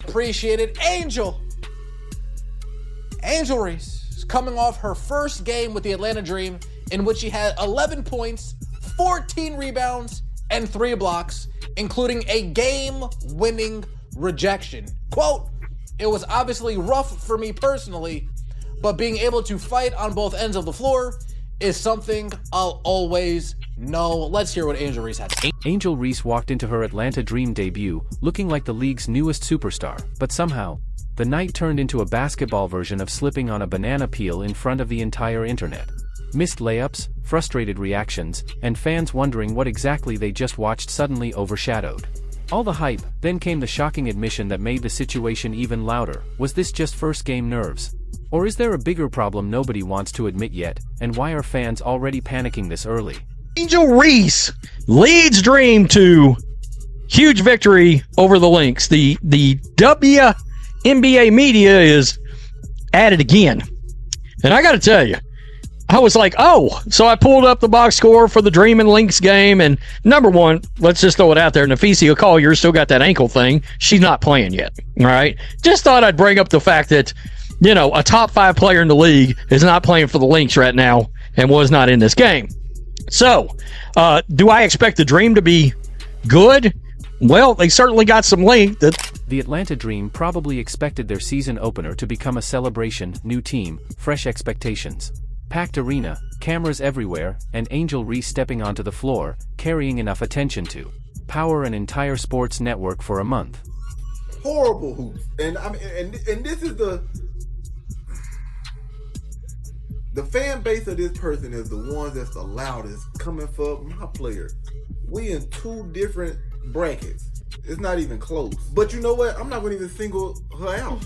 appreciate it. Angel Reese is coming off her first game with the Atlanta Dream, in which she had 11 points, 14 rebounds, and 3 blocks, including a game-winning rejection. Quote, "It was obviously rough for me personally, but being able to fight on both ends of the floor is something I'll always know." Let's hear what Angel Reese had to say. Angel Reese walked into her Atlanta Dream debut looking like the league's newest superstar, but somehow, the night turned into a basketball version of slipping on a banana peel in front of the entire internet. Missed layups, frustrated reactions, and fans wondering what exactly they just watched suddenly overshadowed all the hype. Then came the shocking admission that made the situation even louder. Was this just first game nerves? Or is there a bigger problem nobody wants to admit yet, and why are fans already panicking this early? Angel Reese leads Dream to huge victory over the Lynx. The WNBA media is at it again. And I got to tell you, I was like, oh, so I pulled up the box score for the Dream and Lynx game, and number one, let's just throw it out there, Nafisia Collier still got that ankle thing. She's not playing yet, all right? Just thought I'd bring up the fact that, you know, a top 5 player in the league is not playing for the Lynx right now and was not in this game. So, do I expect the Dream to be good? Well, they certainly got some length. The Atlanta Dream probably expected their season opener to become a celebration, new team, fresh expectations. Packed arena, cameras everywhere, and Angel Reese stepping onto the floor, carrying enough attention to power an entire sports network for a month. Horrible hoops. And I mean, and this is the fan base of this person is the ones that's the loudest coming for my player. We in 2 different brackets. It's not even close. But you know what? I'm not going to even single her out.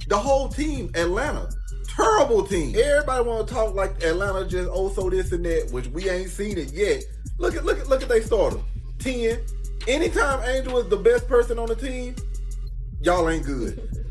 The whole team, Atlanta, terrible team. Everybody want to talk like Atlanta just so this and that, which we ain't seen it yet. Look at they starter. 10. Anytime Angel is the best person on the team, y'all ain't good.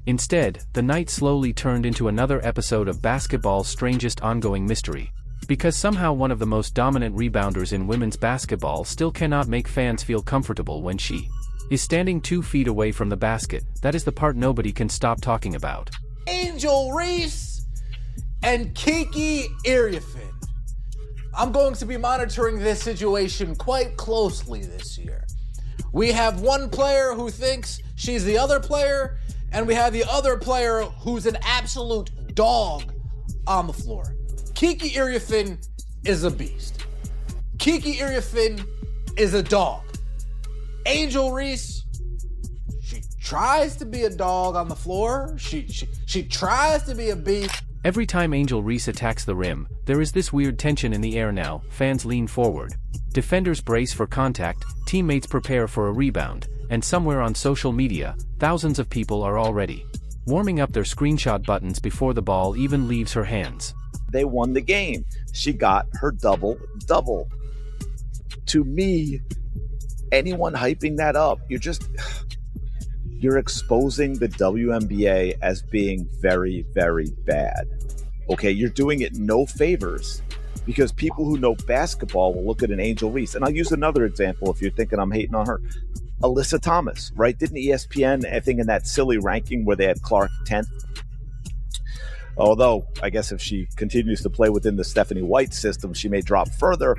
Instead, the night slowly turned into another episode of basketball's strangest ongoing mystery. Because somehow one of the most dominant rebounders in women's basketball still cannot make fans feel comfortable when she is standing 2 feet away from the basket. That is the part nobody can stop talking about. Angel Reese and Kiki Iriefin. I'm going to be monitoring this situation quite closely this year. We have one player who thinks she's the other player, and we have the other player who's an absolute dog on the floor. Kiki Iriefin is a beast. Kiki Iriefin is a dog. Angel Reese, she tries to be a dog on the floor. She tries to be a beast. Every time Angel Reese attacks the rim, there is this weird tension in the air now. Fans lean forward. Defenders brace for contact, teammates prepare for a rebound, and somewhere on social media, thousands of people are already warming up their screenshot buttons before the ball even leaves her hands. They won the game. She got her double-double. To me, anyone hyping that up, you're exposing the WNBA as being very, very bad. Okay, you're doing it no favors, because people who know basketball will look at an Angel Reese. And I'll use another example if you're thinking I'm hating on her. Alyssa Thomas, right? Didn't ESPN, I think in that silly ranking where they had Clark 10th? Although, I guess if she continues to play within the Stephanie White system, she may drop further.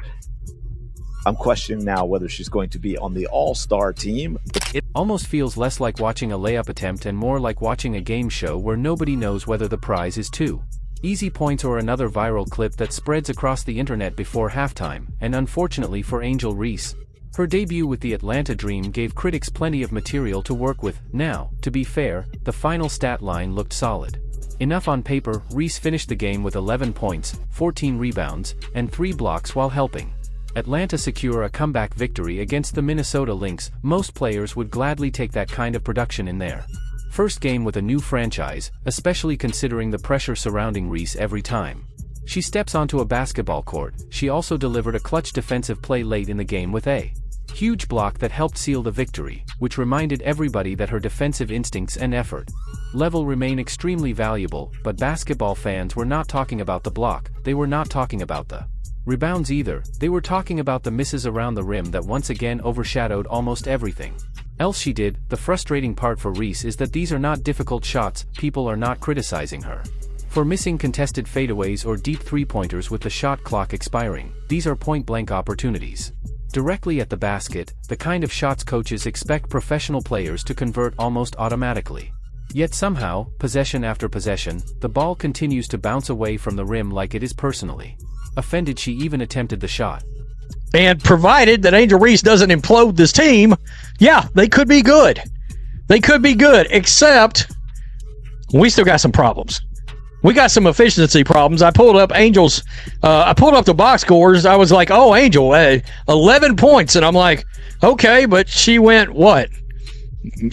I'm questioning now whether she's going to be on the all-star team. It almost feels less like watching a layup attempt and more like watching a game show where nobody knows whether the prize is 2 easy points or another viral clip that spreads across the internet before halftime. And unfortunately for Angel Reese, her debut with the Atlanta Dream gave critics plenty of material to work with. Now, to be fair, the final stat line looked solid enough on paper. Reese finished the game with 11 points, 14 rebounds, and 3 blocks while helping Atlanta secure a comeback victory against the Minnesota Lynx. Most players would gladly take that kind of production in their first game with a new franchise, especially considering the pressure surrounding Reese every time she steps onto a basketball court. She also delivered a clutch defensive play late in the game with a huge block that helped seal the victory, which reminded everybody that her defensive instincts and effort level remain extremely valuable. But basketball fans were not talking about the block, they were not talking about the rebounds either. They were talking about the misses around the rim that once again overshadowed almost everything. else she did. The frustrating part for Reese is that these are not difficult shots, people are not criticizing her for missing contested fadeaways or deep three-pointers with the shot clock expiring. These are point-blank opportunities directly at the basket, the kind of shots coaches expect professional players to convert almost automatically. Yet somehow, possession after possession, the ball continues to bounce away from the rim like it is personally offended she even attempted the shot. And provided that Angel Reese doesn't implode this team, yeah, they could be good. They could be good, except we still got some problems. We got some efficiency problems. I pulled up the box scores. I was like, oh, Angel, 11 points. And I'm like, okay, but she went what?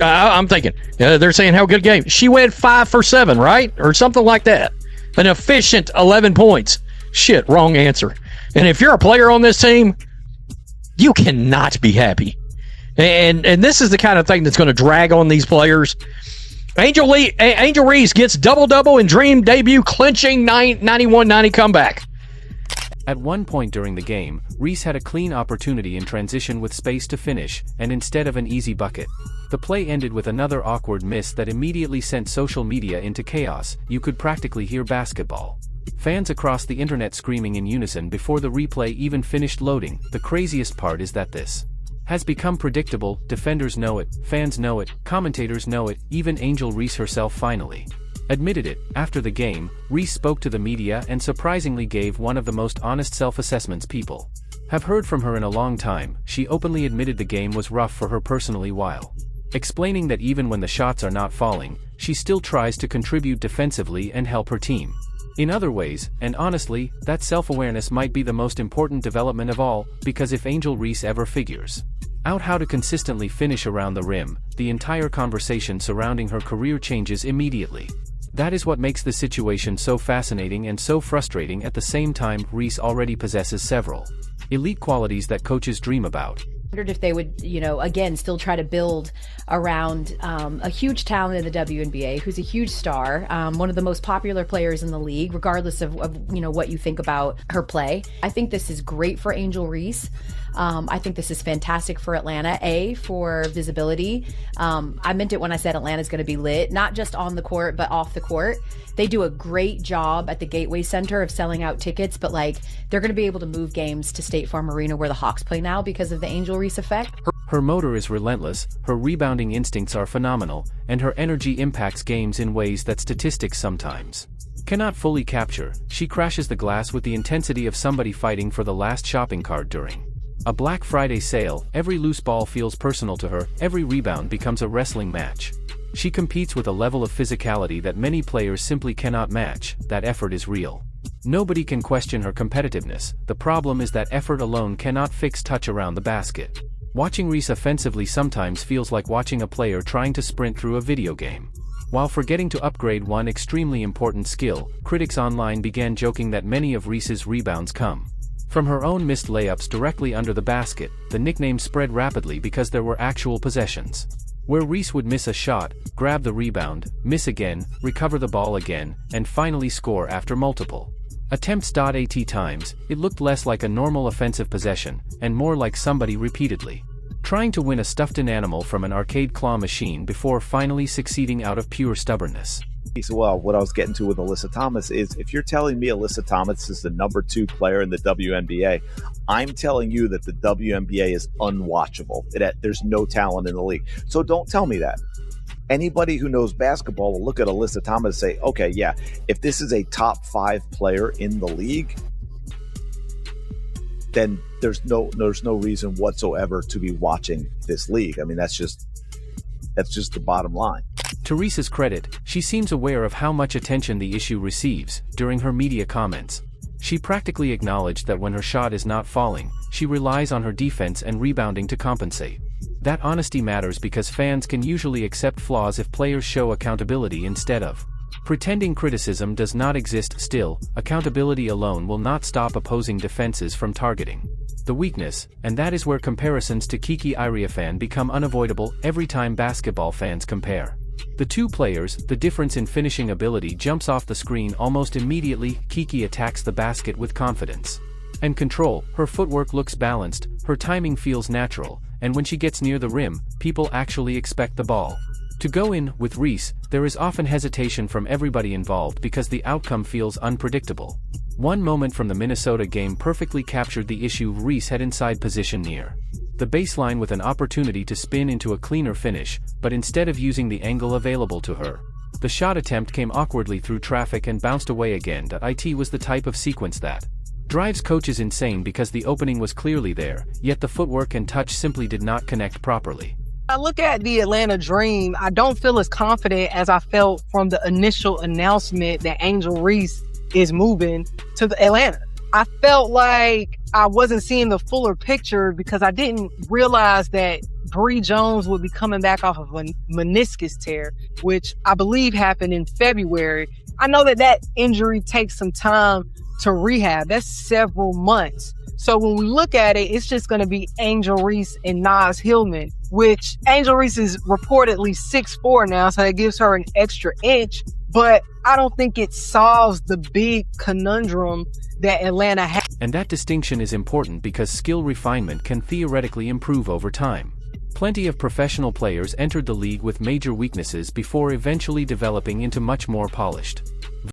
I'm thinking, they're saying how good game. She went 5 for 7, right? Or something like that. An efficient 11 points. Shit, wrong answer. And if you're a player on this team, you cannot be happy. And this is the kind of thing that's going to drag on these players. Angel Reese gets double-double in Dream debut, clinching 91-90 comeback. At one point during the game, Reese had a clean opportunity in transition with space to finish, and instead of an easy bucket, the play ended with another awkward miss that immediately sent social media into chaos. You could practically hear basketball fans across the internet screaming in unison before the replay even finished loading. The craziest part is that this has become predictable. Defenders know it, fans know it, commentators know it, even Angel Reese herself finally admitted it. After the game, Reese spoke to the media and surprisingly gave one of the most honest self-assessments people have heard from her in a long time. She openly admitted the game was rough for her personally while explaining that even when the shots are not falling, she still tries to contribute defensively and help her team in other ways, and honestly, that self-awareness might be the most important development of all, because if Angel Reese ever figures out how to consistently finish around the rim, the entire conversation surrounding her career changes immediately. That is what makes the situation so fascinating and so frustrating at the same time. Reese already possesses several elite qualities that coaches dream about. Wondered if they would, again, still try to build around a huge talent in the WNBA, who's a huge star, one of the most popular players in the league, regardless of what you think about her play. I think this is great for Angel Reese. I think this is fantastic for Atlanta, for visibility. I meant it when I said Atlanta's going to be lit, not just on the court, but off the court. They do a great job at the Gateway Center of selling out tickets, but they're going to be able to move games to State Farm Arena where the Hawks play now because of the Angel Reese effect. Her motor is relentless, her rebounding instincts are phenomenal, and her energy impacts games in ways that statistics sometimes cannot fully capture. She crashes the glass with the intensity of somebody fighting for the last shopping cart during a Black Friday sale. Every loose ball feels personal to her, every rebound becomes a wrestling match. She competes with a level of physicality that many players simply cannot match. That effort is real. Nobody can question her competitiveness. The problem is that effort alone cannot fix touch around the basket. Watching Reese offensively sometimes feels like watching a player trying to sprint through a video game while forgetting to upgrade one extremely important skill. Critics online began joking that many of Reese's rebounds come from her own missed layups directly under the basket. The nickname spread rapidly because there were actual possessions where Reese would miss a shot, grab the rebound, miss again, recover the ball again, and finally score after multiple attempts. At times, it looked less like a normal offensive possession, and more like somebody repeatedly trying to win a stuffed-in animal from an arcade claw machine before finally succeeding out of pure stubbornness. So, well, what I was getting to with Alyssa Thomas is, if you're telling me Alyssa Thomas is the number 2 player in the WNBA, I'm telling you that the WNBA is unwatchable. There's no talent in the league. So don't tell me that. Anybody who knows basketball will look at Alyssa Thomas and say, okay, yeah, if this is a top 5 player in the league, then there's no reason whatsoever to be watching this league. I mean, that's just the bottom line. To Reese's credit, she seems aware of how much attention the issue receives. During her media comments, she practically acknowledged that when her shot is not falling, she relies on her defense and rebounding to compensate. That honesty matters because fans can usually accept flaws if players show accountability instead of pretending. Criticism does not exist. Still, accountability alone will not stop opposing defenses from targeting the weakness, and that is where comparisons to Kiki Iriefan become unavoidable. Every time basketball fans compare the two players, the difference in finishing ability jumps off the screen almost immediately. Kiki attacks the basket with confidence, and control. Her footwork looks balanced, her timing feels natural, and when she gets near the rim, people actually expect the ball to go in. With Reese, there is often hesitation from everybody involved because the outcome feels unpredictable. One moment from the Minnesota game perfectly captured the issue. Reese had inside position near the baseline with an opportunity to spin into a cleaner finish, but instead of using the angle available to her, the shot attempt came awkwardly through traffic and bounced away again. It was the type of sequence that drives coaches insane because the opening was clearly there, yet the footwork and touch simply did not connect properly. I look at the Atlanta Dream, I don't feel as confident as I felt from the initial announcement that Angel Reese is moving to the Atlanta. I felt like I wasn't seeing the fuller picture because I didn't realize that Bree Jones would be coming back off of a meniscus tear, which I believe happened in February. I know that injury takes some time to rehab. That's several months. So when we look at it, it's just going to be Angel Reese and Naz Hillman, which Angel Reese is reportedly 6'4" now, so that gives her an extra inch. But I don't think it solves the big conundrum that Atlanta has. And that distinction is important because skill refinement can theoretically improve over time. Plenty of professional players entered the league with major weaknesses before eventually developing into much more polished